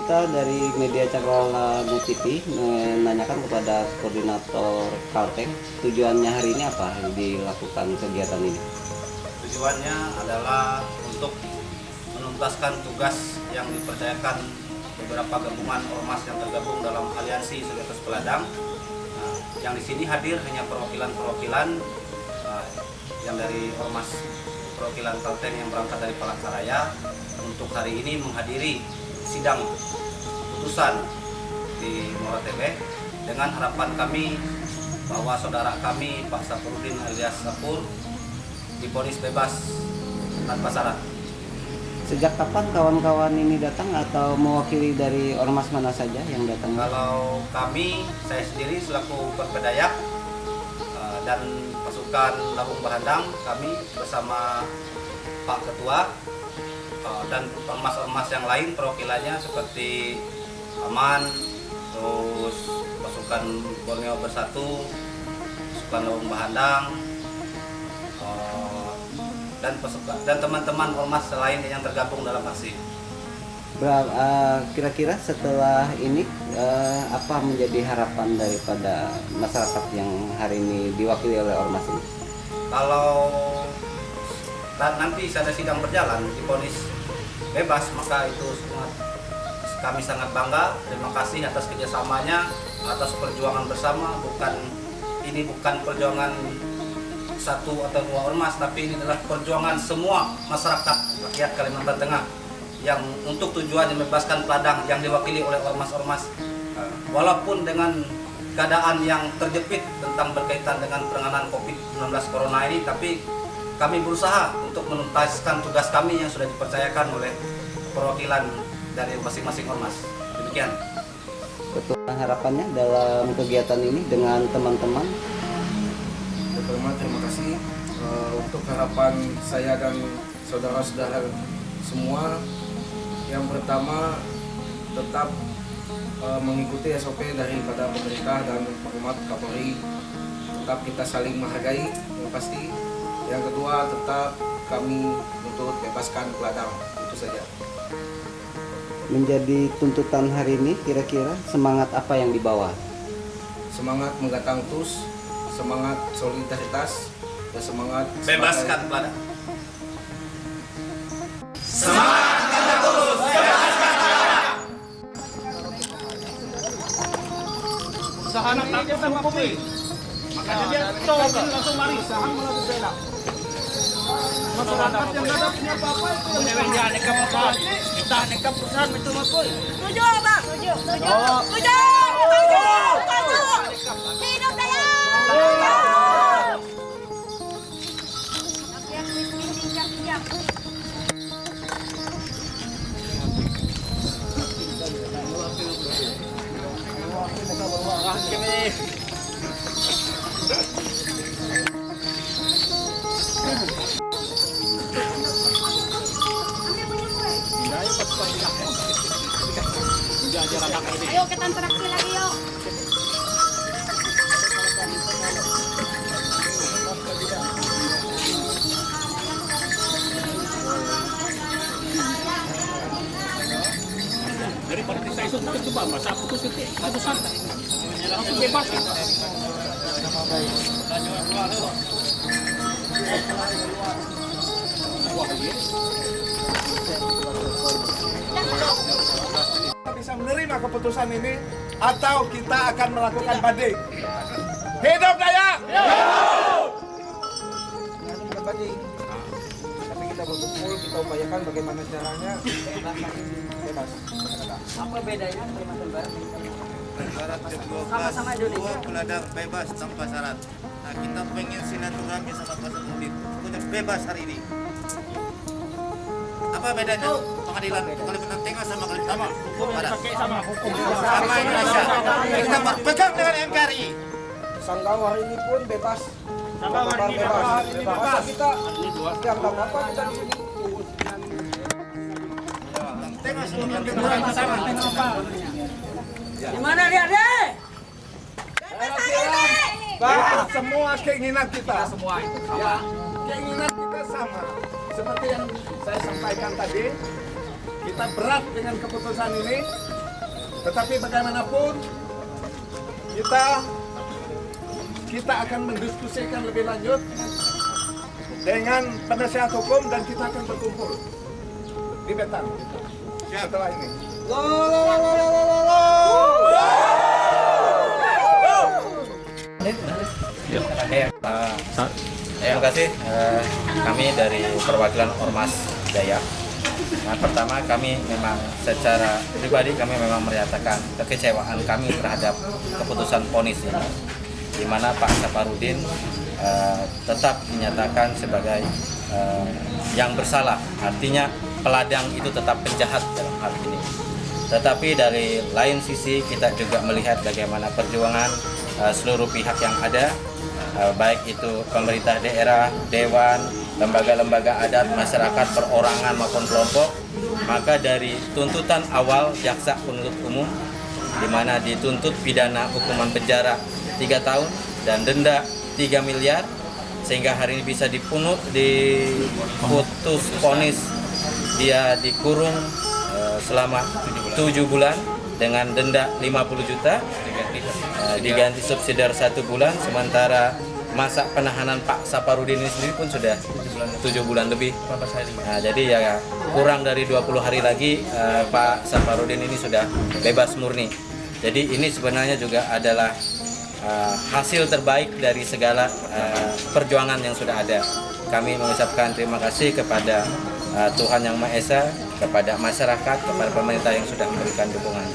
kita dari media Cakrawala TV menanyakan kepada koordinator Kalteng, tujuannya hari ini apa yang dilakukan kegiatan ini? Tujuannya adalah untuk menuntaskan tugas yang dipercayakan beberapa gabungan ormas yang tergabung dalam aliansi Solidaritas Peladang. Yang di sini hadir hanya perwakilan-perwakilan yang dari ormas perwakilan Kalteng yang berangkat dari Palangkaraya untuk hari ini menghadiri sidang putusan di Muara Tebet dengan harapan kami bahwa saudara kami Pak Sapurudin alias Sapur divonis bebas tanpa syarat. Sejak kapan kawan-kawan ini datang atau mewakili dari ormas mana saja yang datang? Kalau kami, saya sendiri selaku Perpedayak dan pasukan Labung Bahandang, kami bersama Pak Ketua dan ormas-ormas yang lain perwakilannya seperti Aman, terus pasukan Borneo Bersatu, pasukan Labung Bahandang, dan teman-teman ormas lain yang tergabung dalam aksi. Kira-kira setelah ini apa menjadi harapan daripada masyarakat yang hari ini diwakili oleh ormas ini? Kalau nanti ada sidang berjalan divonis bebas, maka itu kami sangat bangga. Terima kasih atas kerjasamanya, atas perjuangan bersama. Ini bukan perjuangan satu atau dua ormas, tapi ini adalah perjuangan semua masyarakat rakyat Kalimantan Tengah yang untuk tujuan membebaskan peladang yang diwakili oleh ormas-ormas. Walaupun dengan keadaan yang terjepit tentang berkaitan dengan penanganan COVID-19 Corona ini, tapi kami berusaha untuk menuntaskan tugas kami yang sudah dipercayakan oleh perwakilan dari masing-masing ormas. Demikian. Betul, harapannya dalam kegiatan ini dengan teman-teman. Pertama, terima kasih untuk harapan saya dan saudara-saudara semua. Yang pertama, tetap mengikuti SOP daripada pemerintah dan Pak Kapolri. Tetap kita saling menghargai, yang pasti. Yang kedua, tetap kami untuk bebaskan peladang. Itu saja. Menjadi tuntutan hari ini, kira-kira semangat apa yang dibawa? Semangat menggatang terus, semangat solidaritas, dan semangat Bebaskan peladang. Semangat kita terus, bebaskan peladang. Sahanak takut sama kopi. Makanya dia tahu langsung lari saham malah berbeda. Masyarakat yang tidak punya apa-apa itu punya aneka perusahaan. Kita aneka perusahaan itu mapul. Setuju, Pak. Setuju. Hidup Daya. Rakyat miskin injak-injak. Ayo kita interaksi lagi yuk. Daripada saya itu coba masa putus titik satu santai. Langsung bebas. Bisa menerima keputusan ini atau kita akan melakukan banding. Hidup Dayak! bukan banding. Tapi kita berkumpul, kita upayakan bagaimana caranya bebas. Apa bedanya Kalimantan Barat? Barat Sama-sama Indonesia. Peladang bebas tanpa syarat. Nah, kita pengen silaturahmi sama Pak Sapurudin. Pokoknya bebas hari ini. Apa bedanya pengadilan Kalimantan Tengah sama Kalimantan Barat? Hukum yang dipakai sama hukum. Sama Indonesia. Kita berpegang dengan NKRI. Sanggau hari ini pun bebas. Sama hari ini bebas. Masa kita yang tahu apa kita di sini? Tengah sama Kalimantan sama. Di mana lihat deh? Pak, semua keinginan kita semua itu sama. Keinginan kita sama. Seperti yang saya sampaikan tadi, kita berat dengan keputusan ini. Tetapi bagaimanapun kita akan mendiskusikan lebih lanjut dengan penasihat hukum dan kita akan berkumpul di Betang setelah ini. Terima kasih. Kami dari perwakilan Ormas Dayak. Nah, pertama kami memang secara pribadi kami memang menyatakan kekecewaan kami terhadap keputusan vonis ini, di mana Pak Saparudin tetap dinyatakan sebagai yang bersalah. Artinya peladang itu tetap penjahat dalam hal ini. Tetapi dari lain sisi kita juga melihat bagaimana perjuangan seluruh pihak yang ada, baik itu pemerintah daerah, dewan, lembaga-lembaga adat, masyarakat, perorangan maupun kelompok. Maka dari tuntutan awal jaksa penuntut umum, di mana dituntut pidana hukuman penjara 3 tahun dan denda 3 miliar, sehingga hari ini bisa diputus vonis dia dikurung selama 7 bulan dengan denda 50 juta, diganti subsidiar 1 bulan, sementara masa penahanan Pak Saparudin ini sendiri pun sudah 7 bulan lebih. Nah, jadi ya kurang dari 20 hari lagi Pak Saparudin ini sudah bebas murni. Jadi ini sebenarnya juga adalah hasil terbaik dari segala perjuangan yang sudah ada. Kami mengucapkan terima kasih kepada Tuhan Yang Maha Esa, kepada masyarakat, kepada pemerintah yang sudah memberikan dukungan.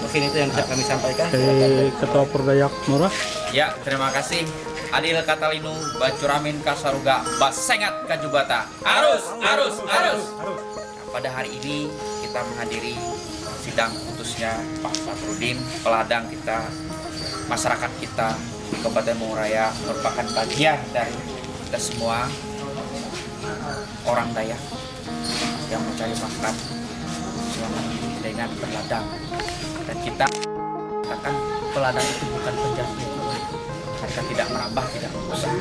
Mungkin itu yang bisa kami sampaikan. Dari Ketua Perdayak Murah. Ya, terima kasih. Adil Katalinu, Bacuramin Kasaruga, Basengat Kajubata. Arus. Pada hari ini kita menghadiri sidang putusnya Pak Saparudin, peladang kita, masyarakat kita di Kabupaten Bunguraya merupakan bagian dari kita semua orang Dayak yang mencari makan selama ini dengan peladang. Dan kita katakan peladang itu bukan penjahat. Mereka tidak merambah, tidak merusak,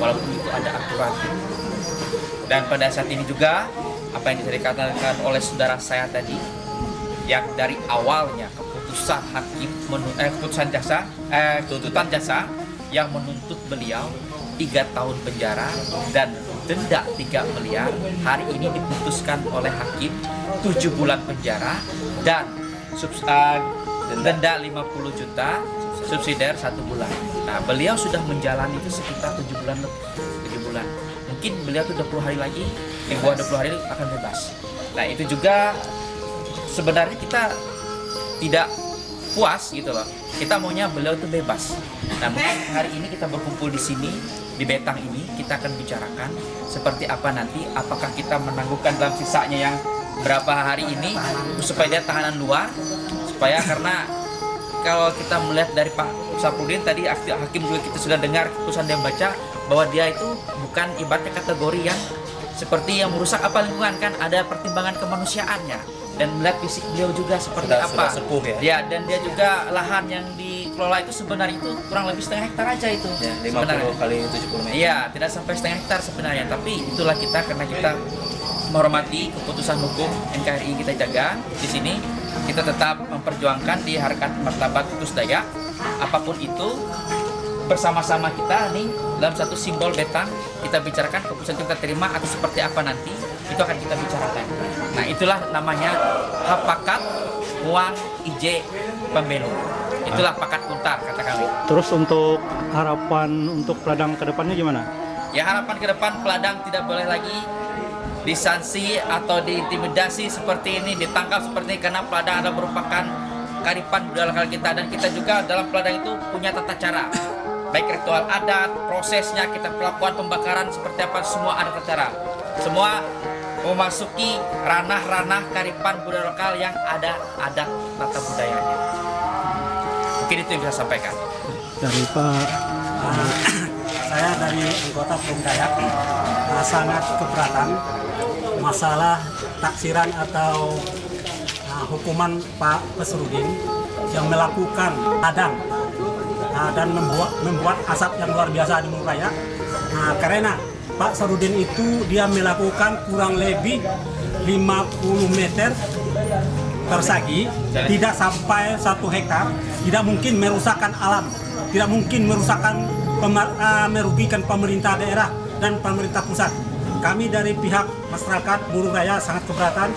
walaupun itu ada aturan. Dan pada saat ini juga apa yang dikatakan oleh saudara saya tadi, yang dari awalnya keputusan hakim tuntutan jaksa yang menuntut beliau 3 tahun penjara dan denda 3 miliar, hari ini diputuskan oleh hakim 7 bulan penjara dan denda 50 juta, subsidiar 1 bulan. Nah, beliau sudah menjalani itu sekitar 7 bulan. Mungkin beliau tuh 20 hari lagi, di bawah 20 hari akan bebas. Nah, itu juga sebenarnya kita tidak puas gitu loh. Kita maunya beliau itu bebas. Nah, mungkin hari ini kita berkumpul di sini, di Betang ini, kita akan bicarakan seperti apa nanti, apakah kita menangguhkan dalam sisanya yang berapa hari ini supaya dia tahanan luar, supaya karena kalau kita melihat dari Pak Saparudin tadi hakim juga kita sudah dengar keputusan dia baca bahwa dia itu bukan ibaratnya kategori yang seperti yang merusak apa lingkungan, kan ada pertimbangan kemanusiaannya dan melihat fisik beliau juga seperti sudah sepuh ya. Dan dia juga lahan yang dikelola itu sebenarnya itu kurang lebih setengah hektar aja itu. Ya, 50 kali 70 meter. Iya, tidak sampai setengah hektar sebenarnya, tapi itulah kita karena kita menghormati keputusan hukum NKRI kita jaga di sini. Kita tetap memperjuangkan di harkat martabat Tutus Dayak, apapun itu bersama-sama kita nih dalam satu simbol Betang, kita bicarakan keputusan kita terima atau seperti apa nanti itu akan kita bicarakan. Nah, itulah namanya hapakat muang ije pembelu. Itulah pakat kuntar kata kami. Terus untuk harapan untuk peladang ke depannya gimana? Ya, harapan ke depan peladang tidak boleh lagi disanksi atau diintimidasi seperti ini, ditangkap seperti ini, karena peladang adalah merupakan kearifan budaya lokal kita, dan kita juga dalam peladang itu punya tata cara, baik ritual adat, prosesnya kita melakukan pembakaran seperti apa, semua ada tata cara, semua memasuki ranah-ranah kearifan budaya lokal yang ada adat tata budayanya. Mungkin itu yang bisa sampaikan Dari Pak. Saya dari anggota Forum Dayak sangat keberatan masalah taksiran atau hukuman Pak Saparudin yang melakukan ladang dan membuat asap yang luar biasa di Bunguraya. Karena Pak Saparudin itu dia melakukan kurang lebih 50 meter persegi, tidak sampai 1 hektar, tidak mungkin merusakkan alam, tidak mungkin merugikan pemerintah daerah dan pemerintah pusat. Kami dari pihak masyarakat Murung Raya sangat keberatan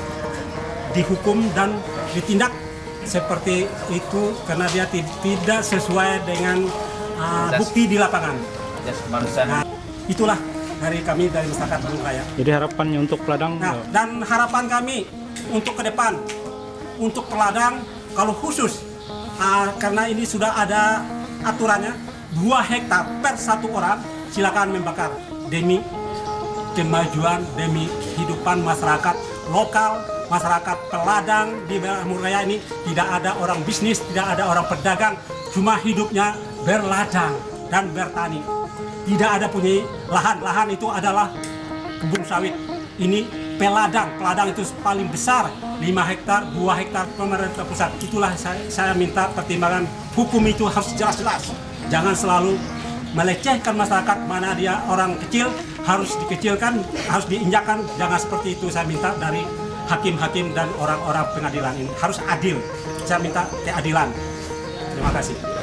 dihukum dan ditindak seperti itu karena dia tidak sesuai dengan bukti di lapangan. Nah, itulah dari kami dari masyarakat Murung Raya. Jadi harapannya untuk peladang. Nah, dan harapan kami untuk ke depan, untuk peladang kalau khusus karena ini sudah ada aturannya 2 hektar per 1 orang silakan membakar demi kemajuan, demi kehidupan masyarakat lokal, masyarakat peladang di Murung Raya ini. Tidak ada orang bisnis, tidak ada orang pedagang, cuma hidupnya berladang dan bertani. Tidak ada punya lahan itu adalah kebun sawit. Ini peladang itu paling besar 5 hektar, 2 hektar pemerintah pusat. Itulah saya minta pertimbangan hukum itu harus jelas-jelas. Jangan selalu melecehkan masyarakat, mana dia orang kecil harus dikecilkan, harus diinjakkan. Jangan seperti itu saya minta dari hakim-hakim dan orang-orang pengadilan ini. Harus adil. Saya minta keadilan. Terima kasih.